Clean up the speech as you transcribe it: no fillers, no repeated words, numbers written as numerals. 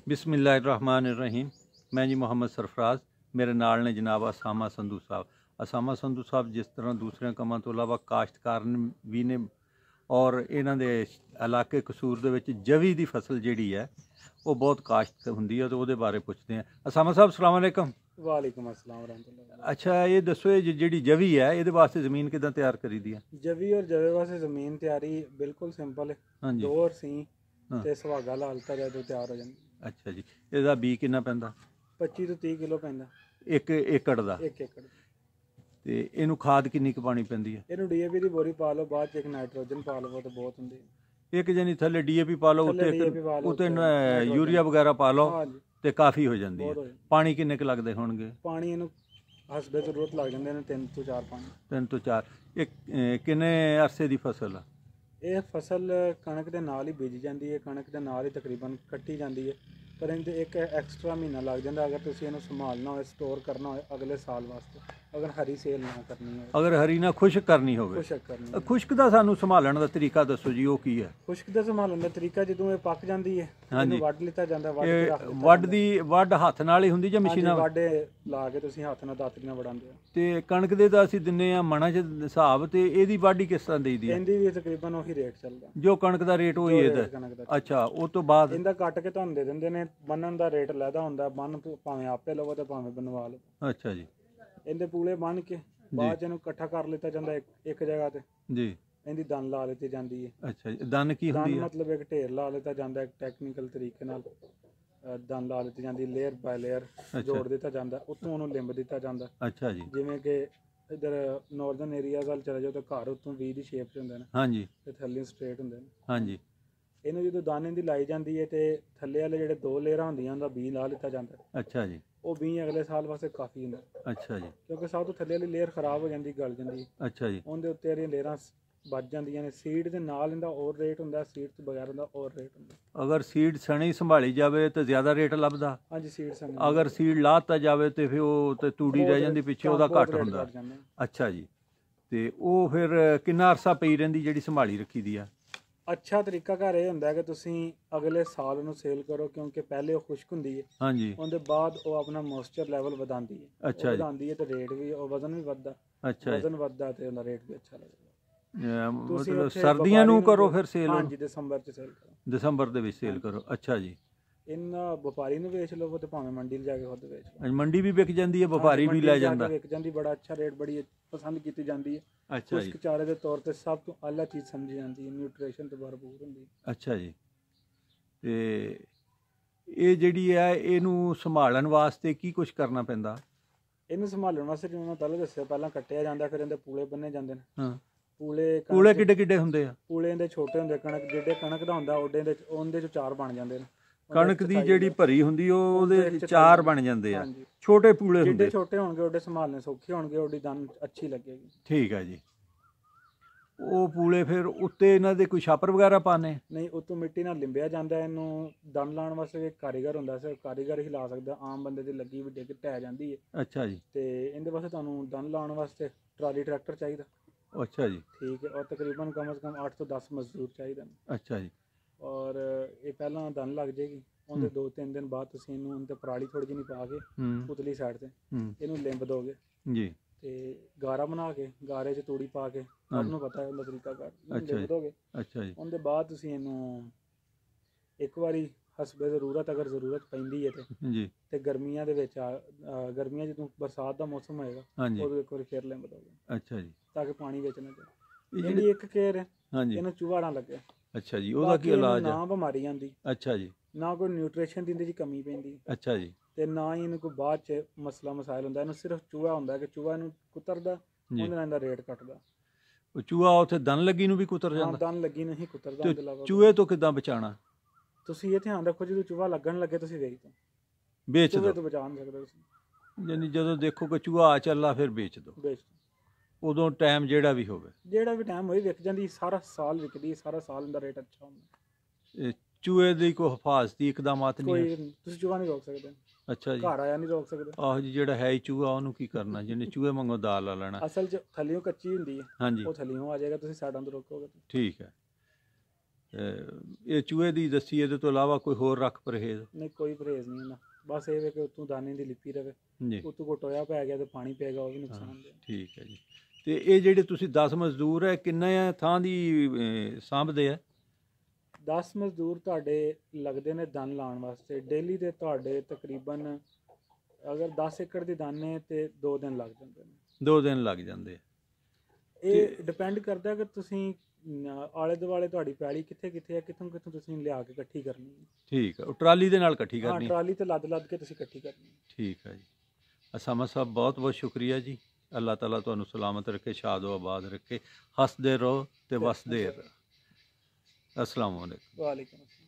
बिस्मिल्लाहिर्रहमानिर्रहीम। मैं जी मोहम्मद सरफराज, मेरे नाल ने जनाब असामा संधू साहब। असामा संधू साहब जिस तरह दूसरे ਕੰਮਾਂ ਤੋਂ ਇਲਾਵਾ ਕਾਸ਼ਤਕਾਰ ਵੀ ਨੇ ਔਰ ਇਹਨਾਂ ਦੇ ਇਲਾਕੇ ਕਸੂਰ ਦੇ ਵਿੱਚ ਜਵੀ ਦੀ ਫਸਲ ਜਿਹੜੀ ਹੈ ਉਹ ਬਹੁਤ ਕਾਸ਼ਤ ਹੁੰਦੀ ਹੈ, ਤੇ ਉਹਦੇ ਬਾਰੇ ਪੁੱਛਦੇ ਹਾਂ। ਅਸਾਮਾ ਸਾਹਿਬ ਸਲਾਮ ਅਲੈਕਮ। ਵਾਲੇਕੁਮ अस्सलाम रहमतुल्लाह। ਅੱਛਾ, ਇਹ ਦੱਸੋ ਇਹ ਜਿਹੜੀ ਜਵੀ ਹੈ ਇਹਦੇ ਵਾਸਤੇ ਜ਼ਮੀਨ ਕਿੱਦਾਂ ਤਿਆਰ ਕਰੀਦੀ ਹੈ? ਜਵੀ ਔਰ ਜਵੇ ਵਾਸਤੇ ਜ਼ਮੀਨ ਤਿਆਰੀ ਬਿਲਕੁਲ ਸਿੰਪਲ ਹੈ। ਹਾਂਜੀ, ਦੋ ਰਸੀ ਤੇ ਸੁਹਾਗਾ ਲਾਲਤਾ ਜਾ ਤੋਂ ਤਿਆਰ ਹੋ ਜਾਂਦੀ। ਅੱਛਾ ਜੀ, ਇਹਦਾ ਬੀ ਕਿੰਨਾ ਪੈਂਦਾ? 25 ਤੋਂ 30 ਕਿਲੋ ਪੈਂਦਾ 1 ਏਕੜ ਦਾ। 1 ਏਕੜ। ਤੇ ਇਹਨੂੰ ਖਾਦ ਕਿੰਨੀ ਕੁ ਪਾਣੀ ਪੈਂਦੀ ਹੈ? ਇਹਨੂੰ ਡੀਏਪੀ ਦੀ ਬੋਰੀ ਪਾ ਲਓ, ਬਾਅਦ ਚ ਇੱਕ ਨਾਈਟ੍ਰੋਜਨ ਪਾ ਲਓ ਤਾਂ ਬਹੁਤ ਹੁੰਦੀ ਹੈ। ਇੱਕ ਜਣੀ ਥੱਲੇ ਡੀਏਪੀ ਪਾ ਲਓ, ਉੱਤੇ ਯੂਰੀਆ ਵਗੈਰਾ ਪਾ ਲਓ ਤੇ ਕਾਫੀ ਹੋ ਜਾਂਦੀ ਹੈ। ਪਾਣੀ ਕਿੰਨੇ ਕੁ ਲੱਗਦੇ ਹੋਣਗੇ? ਪਾਣੀ ਇਹਨੂੰ ਹਸਬੇ ਜ਼ਰੂਰਤ ਲੱਗ ਜਾਂਦੇ ਨੇ 3 ਤੋਂ 4 ਪਾਣੀ। 3 ਤੋਂ 4। ਇਹ ਕਿੰਨੇ ਅਰਸੇ ਦੀ ਫਸਲ ਆ? ਇਹ ਫਸਲ ਕਣਕ ਦੇ ਨਾਲ ਹੀ ਬੀਜੀ ਜਾਂਦੀ ਹੈ, ਕਣਕ ਦੇ ਨਾਲ ਹੀ ਤਕਰੀਬਨ ਕੱਟੀ ਜਾਂਦੀ ਹੈ, ਪਰ ਇਹਦੇ ਇੱਕ ਐਕਸਟਰਾ ਮਹੀਨਾ ਲੱਗ ਜਾਂਦਾ ਅਗਰ ਤੁਸੀਂ ਇਹਨੂੰ ਸੰਭਾਲਣਾ ਹੋਵੇ, ਸਟੋਰ ਕਰਨਾ ਹੋਵੇ ਅਗਲੇ ਸਾਲ ਵਾਸਤੇ, ਅਗਰ ਹਰੀ ਸੇਲ ਨਾ ਕਰਨੀ ਹੋਵੇ। ਅਗਰ ਹਰੀ ਨਾ ਖੁਸ਼ਕ ਕਰਨੀ ਹੋਵੇ। ਖੁਸ਼ਕ ਦਾ ਸਾਨੂੰ ਸੰਭਾਲਣ ਦਾ ਤਰੀਕਾ ਦੱਸੋ ਜੀ, ਉਹ ਕੀ ਹੈ? ਖੁਸ਼ਕ ਦਾ ਸੰਭਾਲਣ ਦਾ ਤਰੀਕਾ ਜਦੋਂ ਇਹ ਪੱਕ ਜਾਂਦੀ ਹੈ ਇਹਨੂੰ ਵੱਢ ਲਿੱਤਾ ਜਾਂਦਾ। ਵੱਢ ਹੱਥ ਨਾਲ ਹੀ ਹੁੰਦੀ ਜਾਂ ਮਸ਼ੀਨਾਂ? ਵਾਢੇ ਲਾ ਕੇ ਤੁਸੀਂ ਹੱਥ ਨਾਲ ਦਾਤਰੀ ਨਾਲ ਵੜਾਉਂਦੇ ਹੋ। ਤੇ ਕਣਕ ਦੇ ਤਾਂ ਅਸੀਂ ਦਿੰਨੇ ਆ ਮਣਾ ਚ ਹਿਸਾਬ, ਤੇ ਇਹਦੀ ਵਾਢੀ ਕਿਸ ਤਰ੍ਹਾਂ ਦੇਈਦੀ ਹੈ? ਇਹਦੀ ਵੀ ਤਕਰੀਬਨ ਉਹੀ ਰੇਟ ਚੱਲਦਾ ਜੋ ਕਣਕ ਦਾ ਰੇਟ ਉਹੀ ਇਹਦਾ। ਅੱਛਾ, ਉਹ ਤੋਂ ਬਾਅਦ ਇਹਦਾ ਕੱਟ ਕੇ ਤੁਹਾਨੂੰ ਦੇ ਦਿੰਦੇ ਨੇ। ਬੰਨਣ ਦਾ ਰੇਟ ਲੈਦਾ ਹੁੰਦਾ, ਬੰਨ ਭਾਵੇਂ ਆਪੇ ਲਵੋ ਤੇ ਭਾਵੇਂ ਬਣਵਾ ਲਓ। ਅੱਛਾ ਜੀ। ਇਹਦੇ ਪੂਲੇ ਬੰਨ ਕੇ ਬਾਅਦ ਇਹਨੂੰ ਇਕੱਠਾ ਕਰ ਲਿੱਤਾ ਜਾਂਦਾ ਇੱਕ ਜਗ੍ਹਾ ਤੇ ਜੀ। ਇਹਦੀ ਦਨ ਲਾ ਲਿੱਤੀ ਜਾਂਦੀ ਹੈ। ਅੱਛਾ ਜੀ, ਦਨ ਕੀ ਹੁੰਦੀ ਹੈ? ਮਤਲਬ ਇੱਕ ਢੇਰ ਲਾ ਲਿੱਤਾ ਜਾਂਦਾ, ਇੱਕ ਟੈਕਨੀਕਲ ਤਰੀਕੇ ਨਾਲ ਦਨ ਲਾ ਲਿੱਤੀ ਜਾਂਦੀ, ਲੇਅਰ ਬਾਏ ਲੇਅਰ ਜੋੜ ਦਿੱਤਾ ਜਾਂਦਾ, ਉੱਤੋਂ ਉਹਨੂੰ ਲਿੰਬ ਦਿੱਤਾ ਜਾਂਦਾ। ਅੱਛਾ ਜੀ। ਜਿਵੇਂ ਕਿ ਇੱਧਰ ਨਾਰਥਰਨ ਏਰੀਆਜ਼ ਵੱਲ ਚਲੇ ਜਾਓ ਤਾਂ ਘਰ ਉੱਤੋਂ ਵੀ ਦੀ ਸ਼ੇਪ 'ਚ ਹੁੰਦੇ ਨੇ। ਹਾਂਜੀ। ਤੇ ਥੱਲੇ ਸਟ੍ਰੇਟ ਹੁੰਦੇ ਨੇ। ਹਾਂਜੀ। ਇਹਨੂੰ ਜਦੋਂ ਦਾਣੇ ਦੀ ਲਾਈ ਜਾਂਦੀ ਹੈ ਤੇ ਥੱਲੇ ਵਾਲੇ ਜਿਹੜੇ 2 ਲੇਅਰਾਂ ਹੁੰਦੀਆਂ ਉਹਦਾ ਬੀਜ ਲਾ ਲਿੱਤਾ ਜਾਂਦਾ। ਅੱਛਾ ਜੀ। ਉਹ ਬੀਜ ਅਗਲੇ ਸਾਲ ਵਾਸਤੇ ਕਾਫੀ ਹੁੰਦਾ। ਅੱਛਾ ਜੀ। ਕਿਉਂਕਿ ਸਭ ਤੋਂ ਥੱਲੇ ਵਾਲੀ ਲੇਅਰ ਖਰਾਬ ਹੋ ਜਾਂਦੀ, ਗਲ ਜਾਂਦੀ। ਅੱਛਾ ਜੀ। ਉਹਦੇ ਉੱਤੇ ਇਹਦੀਆਂ ਲੇਅਰਾਂ ਬਚ ਜਾਂਦੀਆਂ ਨੇ। ਸੀਡ ਦੇ ਨਾਲ ਇਹਦਾ ਹੋਰ ਰੇਟ ਹੁੰਦਾ, ਸੀਡ ਤੋਂ ਬਗੈਰ ਦਾ ਹੋਰ ਰੇਟ ਹੁੰਦਾ। ਅਗਰ ਸੀਡ ਸਣੀ ਸੰਭਾਲੀ ਜਾਵੇ ਤਾਂ ਜ਼ਿਆਦਾ ਰੇਟ ਲੱਭਦਾ? ਹਾਂਜੀ, ਸੀਡ ਸਣੀ। ਅਗਰ ਸੀਡ ਲਾਤਾ ਜਾਵੇ ਤੇ ਫਿਰ ਉਹ ਤੇ ਤੂੜੀ ਰਹਿ ਜਾਂਦੀ ਪਿੱਛੇ, ਉਹਦਾ ਘੱਟ ਹੁੰਦਾ। ਅੱਛਾ ਜੀ। ਤੇ ਉਹ ਫਿਰ ਕਿੰਨਾ ਅਰਸਾ ਪਈ ਰਹਿੰਦੀ ਜਿਹੜੀ ਸੰਭਾਲੀ ਰੱਖੀ ਦੀ ਆ? ਅੱਛਾ ਤਰੀਕਾ ਘਰ ਇਹ ਹੁੰਦਾ ਕਿ ਤੁਸੀਂ ਅਗਲੇ ਸਾਲ ਉਹਨੂੰ ਸੇਲ ਕਰੋ, ਕਿਉਂਕਿ ਪਹਿਲੇ ਉਹ ਖੁਸ਼ਕ ਹੁੰਦੀ ਹੈ। ਹਾਂਜੀ। ਉਹਦੇ ਬਾਅਦ ਉਹ ਆਪਣਾ ਮੋਇਸਚਰ ਲੈਵਲ ਵਧਾਉਂਦੀ ਹੈ। ਅੱਛਾ ਜੀ। ਵਧਾਉਂਦੀ ਹੈ ਤੇ ਰੇਟ ਵੀ, ਉਹ ਵਜ਼ਨ ਵੀ ਵੱਧਦਾ। ਅੱਛਾ। ਵਜ਼ਨ ਵੱਧਦਾ ਤੇ ਉਹਦਾ ਰੇਟ ਵੀ ਅੱਛਾ ਲੱਗਦਾ। ਮਤਲਬ ਸਰਦੀਆਂ ਨੂੰ ਕਰੋ ਫਿਰ ਸੇਲ? ਹਾਂਜੀ, ਦਸੰਬਰ 'ਚ ਸੇਲ ਕਰੋ। ਦਸੰਬਰ ਦੇ ਵਿੱਚ ਸੇਲ ਕਰੋ। ਅੱਛਾ ਜੀ। ਇਹਨਾਂ ਵਪਾਰੀ ਨੂੰ ਵੇਚ ਲਓ ਤੇ ਭਾਵੇਂ ਮੰਡੀ ਲਿਜਾ ਕੇ ਖੁਦ ਵੇਚ ਲਓ। ਮੰਡੀ ਵੀ ਵਿਕ ਜਾਂਦੀ ਹੈ, ਵਪਾਰੀ ਵੀ ਲੈ ਜਾਂਦਾ? ਵਿਕ ਜਾਂਦੀ, ਬੜਾ ਅੱਛਾ ਰੇਟ, ਬੜੀ ਪਸੰਦ ਕੀਤੀ ਜਾਂਦੀ ਹੈ। ਅੱਛਾ ਜੀ। ਖੁਸ਼ਕ ਚਾਰੇ ਦੇ ਤੌਰ ਤੇ ਸਭ ਤੋਂ ਆਲਾ ਚੀਜ਼ ਸਮਝੀ ਜਾਂਦੀ ਹੈ, ਨਿਊਟ੍ਰੀਸ਼ਨ ਤੇ ਭਰਪੂਰ ਹੁੰਦੀ ਹੈ। ਅੱਛਾ ਜੀ। ਤੇ ਇਹ ਜਿਹੜੀ ਹੈ ਇਹਨੂੰ ਸੰਭਾਲਣ ਵਾਸਤੇ ਕੀ ਕੁਝ ਕਰਨਾ ਪੈਂਦਾ? ਇਹਨੂੰ ਸੰਭਾਲਣ ਵਾਸਤੇ ਜਿਵੇਂ ਮੈਂ ਪਹਿਲਾਂ ਦੱਸਿਆ, ਪਹਿਲਾਂ ਕੱਟਿਆ ਜਾਂਦਾ, ਫਿਰ ਇਹਦੇ ਪੂਲੇ ਬੰਨੇ ਜਾਂਦੇ ਨੇ। ਹਾਂ। ਪੂਲੇ ਕਿੱਡੇ ਕਿੱਡੇ ਹੁੰਦੇ ਆ? ਪੂਲੇ ਇਹਦੇ ਛੋਟੇ ਹੁੰਦੇ, ਜਿਹੜੇ ਕਣਕ ਦਾ ਹੁੰਦਾ ਉਹਦੇ ਚ 4 ਬਣ ਜਾਂਦੇ ਨੇ। ਕਣਕ ਦੀ ਜਿਹੜੀ ਭਰੀ ਹੁੰਦੀ ਉਹਦੇ 4 ਬਣ ਜਾਂਦੇ ਆ। ਛੋਟੇ ਪੂਲੇ ਹੁੰਦੇ? ਜਿੱਡੇ ਛੋਟੇ ਹੋਣਗੇ ਉਹਦੇ ਸੰਭਾਲਣੇ ਸੌਖੇ ਹੋਣਗੇ, ਉਹਦੀ ਦਨ ਅੱਛੀ ਲੱਗੇਗੀ। ਠੀਕ ਹੈ ਜੀ। ਉਹ ਪੂਲੇ ਫਿਰ ਉੱਤੇ ਇਹਨਾਂ ਦੇ ਕੋਈ ਛਾਪਰ ਵਗੈਰਾ ਪਾਣੇ? ਨਹੀਂ, ਉੱਤੋਂ ਮਿੱਟੀ ਨਾਲ ਲਿੰਬਿਆ ਜਾਂਦਾ। ਇਹਨੂੰ ਦਨ ਲਾਉਣ ਵਾਸਤੇ ਇੱਕ ਕਾਰੀਗਰ ਹੁੰਦਾ, ਸਿਰਫ ਕਾਰੀਗਰ ਹੀ ਲਾ ਸਕਦਾ, ਆਮ ਬੰਦੇ ਦੀ ਲੱਗੀ ਵੀ ਡਿੱਗ ਢਹਿ ਜਾਂਦੀ ਹੈ। ਅੱਛਾ ਜੀ। ਤੇ ਇਹਦੇ ਵਾਸਤੇ ਤੁਹਾਨੂੰ ਦਨ ਲਾਉਣ ਵਾਸਤੇ ਟਰਾਲੀ ਟਰੈਕਟਰ ਚਾਹੀਦਾ। ਅੱਛਾ ਜੀ। ਠੀਕ ਹੈ। ਔਰ ਤਕਰੀਬਨ ਕਮ ਸੇ ਕਮ 8 ਤੋਂ 10 ਮਜ਼ਦੂਰ ਚਾਹੀਦੇ ਨੇ। ਅੱਛਾ ਜੀ। ਔਰ ਇਹ ਪਹਿਲਾਂ ਦਨ ਲੱਗ ਜਾਏਗੀ, ਉਹਦੇ 2-3 ਦਿਨ ਬਾਅਦ ਤੁਸੀਂ ਇਹਨੂੰ ਤੇ ਪਰਾਲੀ ਥੋੜੀ ਜਿਹੀ ਪਾ ਕੇ ਉਤਲੀ ਸਾਈਡ ਤੇ ਇਹਨੂੰ ਲਿੰਬ ਦੋਗੇ ਜੀ। ਤੇ ਗਾਰਾ ਬਣਾ ਕੇ, ਗਾਰੇ 'ਚ ਤੂੜੀ ਪਾ ਕੇ, ਸਭ ਨੂੰ ਪਤਾ ਉਹਦਾ ਤਰੀਕਾ ਕਰ ਲਿੰਬ ਦੋਗੇ। ਅੱਛਾ ਜੀ। ਉਹਦੇ ਬਾਅਦ ਤੁਸੀਂ ਇਹਨੂੰ ਇੱਕ ਵਾਰੀ ਹਸਬੇ ਜ਼ਰੂਰਤ, ਅਗਰ ਜ਼ਰੂਰਤ ਪੈਂਦੀ ਹੈ ਤੇ ਗਰਮੀਆਂ ਦੇ ਵਿੱਚ ਗਰਮੀਆਂ ਜਦੋਂ ਬਰਸਾਤ ਦਾ ਮੌਸਮ ਹੋਏਗਾ ਉਦੋਂ ਇੱਕ ਵਾਰੀ ਫਿਰ ਲਿੰਬ ਦੋਗੇ। ਅੱਛਾ ਜੀ। ਤਾਂ ਕਿ ਪਾਣੀ ਵਿੱਚ ਨਾ ਜਾਏ। ਇਹਦੀ ਇੱਕ ਕੇਅਰ ਹੈ, ਇਹਨੂੰ ਚੂਹਾ ਨਾ ਲੱਗੇ। ਅੱਛਾ ਜੀ। ਉਹਦਾ ਕੀ ਇਲਾਜ ਹੈ? ਨਾ ਬਿਮਾਰੀ ਆਉਂਦੀ। ਅੱਛਾ ਜੀ। ਨਾ ਕੋਈ ਨਿਊਟ੍ਰੀਸ਼ਨ ਦੀ ਇਹਦੇ 'ਚ ਕਮੀ ਪੈਂਦੀ। ਅੱਛਾ ਜੀ। ਤੇ ਨਾ ਹੀ ਇਹਨੂੰ ਕੋਈ ਬਾਅਦ 'ਚ ਮਸਾਇਲ ਹੁੰਦਾ। ਇਹਨੂੰ ਸਿਰਫ ਚੂਹਾ ਹੁੰਦਾ ਕਿ ਚੂਹਾ ਇਹਨੂੰ ਕੁਤਰਦਾ, ਉਹਦੇ ਨਾਲ ਇਹਦਾ ਰੇਟ ਘਟਦਾ। ਚੂਹਾ ਉੱਥੇ ਦਨ ਲੱਗੀ ਨੂੰ ਵੀ ਕੁਤਰ ਜਾਂਦਾ? ਹਾਂ, ਦਨ ਲੱਗੀ ਨੂੰ ਹੀ ਕੁਤਰਦਾ। ਚੂਹੇ ਤੋਂ ਕਿੱਦਾਂ ਬਚਾਉਣਾ? ਤੁਸੀਂ ਇਹ ਧਿਆਨ ਰੱਖੋ, ਜਦੋਂ ਚੂਹਾ ਲੱਗਣ ਲੱਗੇ ਤੁਸੀਂ ਵੇਚ ਦੋ। ਚੂਹੇ ਤੋਂ ਬਚਾ ਨਹੀਂ ਸਕਦੇ ਤੁਸੀਂ। ਯਾਨੀ ਜਦੋਂ ਦੇਖੋ ਕਿ ਚੂਹਾ ਆ ਚੱਲਾ ਫਿਰ ਵੇਚ ਦੋ। ਉਦੋਂ ਟਾਈਮ ਜਿਹੜਾ ਵੀ ਟਾਈਮ ਹੋਏ ਵਿਕ ਜਾਂਦੀ, ਸਾਰਾ ਸਾਲ ਵਿਕਦੀ, ਸਾਰਾ ਸਾਲ ਦਾ ਰੇਟ ਅੱਛਾ ਹੁੰਦਾ। ਚੂਹੇ ਦੀ ਕੋਈ ਹਿਫਾਜ਼ਤੀ ਇਕਦਾਮਾਤ ਨਹੀਂ ਹੈ? ਤੁਸੀਂ ਚੂਹਾ ਨਹੀਂ ਰੋਕ ਸਕਦੇ। ਅੱਛਾ ਜੀ। ਘਰ ਆਇਆ ਨਹੀਂ ਰੋਕ ਸਕਦੇ। ਆਹੋ ਜੀ, ਜਿਹੜਾ ਹੈ ਹੀ ਚੂਹਾ ਉਹਨੂੰ ਕੀ ਕਰਨਾ, ਜਿਹਨੇ ਚੂਹੇ ਵਾਂਗੂ ਦਾਲ ਲਾ ਲੈਣਾ। ਅਸਲ 'ਚ ਥੱਲਿਓਂ ਕੱਚੀ ਹੁੰਦੀ ਹੈ। ਹਾਂਜੀ। ਉਹ ਥੱਲਿਓਂ ਆ ਜਾਏਗਾ, ਤੁਸੀਂ ਸਾਈਡਾਂ ਤੋਂ ਰੋਕੋਗੇ। ਠੀਕ ਹੈ। ਇਹ ਚੂਹੇ ਦੀ ਦੱਸੀ, ਇਹਦੇ ਤੋਂ ਇਲਾਵਾ ਕੋਈ ਹੋਰ ਰੱਖ ਪਰਹੇਜ਼? ਨਹੀਂ, ਕੋਈ ਪਰਹੇਜ਼ ਨਹੀਂ ਨਾ, ਬਸ ਇਹ ਵੇ ਕਿ ਉੱਤੋਂ ਦਾਣੇ ਦੀ ਲਿਪੀ ਰਵੇ ਜੀ, ਉੱਤੋਂ ਕੋ ਟੋਇਆ ਪੈ ਗਿਆ ਤੇ ਪਾਣੀ ਪਏਗਾ, ਉਹ ਵੀ ਨੁਕਸਾਨ ਦੇ। ਠੀਕ ਹੈ ਜੀ। ਤੇ ਇਹ ਜਿਹੜੇ ਤੁਸੀਂ 10 ਮਜ਼ਦੂਰ ਹੈ, ਕਿੰਨੇ ਥਾਂ ਦੀ ਸਾਂਭਦੇ ਆ? 10 ਮਜ਼ਦੂਰ ਤੁਹਾਡੇ ਲੱਗਦੇ ਨੇ ਦਨ ਲਾਉਣ ਵਾਸਤੇ। ਡੇਲੀ ਦੇ ਤੁਹਾਡੇ ਤਕਰੀਬਨ ਅਗਰ 10 ਏਕੜ ਦੀ ਦਾਨੇ ਤੇ 2 ਦਿਨ ਲੱਗ ਜਾਂਦੇ ਨੇ। 2 ਦਿਨ ਲੱਗ ਜਾਂਦੇ ਆ। ਇਹ ਡਿਪੈਂਡ ਕਰਦਾ ਕਿ ਤੁਸੀਂ ਆਲੇ ਦੁਆਲੇ ਤੁਹਾਡੀ ਪੈਲੀ ਕਿੱਥੇ ਕਿੱਥੇ ਹੈ, ਕਿੱਥੋਂ ਕਿੱਥੋਂ ਤੁਸੀਂ ਲਿਆ ਕੇ ਇਕੱਠੀ ਕਰਨੀ ਹੈ। ਠੀਕ ਹੈ, ਉਹ ਟਰਾਲੀ ਦੇ ਨਾਲ ਇਕੱਠੀ ਹਾਂ, ਕਰਨੀ? ਟਰਾਲੀ ਤੇ ਲੱਦ ਕੇ ਤੁਸੀਂ ਇਕੱਠੀ ਕਰਨੀ ਹੈ। ਠੀਕ ਹੈ ਜੀ। ਅਸਾਮਾ ਸਾਹਿਬ ਬਹੁਤ ਬਹੁਤ ਸ਼ੁਕਰੀਆ ਜੀ। ਅੱਲਾਹ ਤਾਲਾ ਤੁਹਾਨੂੰ ਸਲਾਮਤ ਰੱਖੇ, ਸ਼ਾਦ ਆਬਾਦ ਰੱਖੇ, ਹੱਸਦੇ ਰਹੋ ਤੇ ਵਸਦੇ ਰਹੋ। अस्सलाम वालेकुम। वालेकुम अस्सलाम।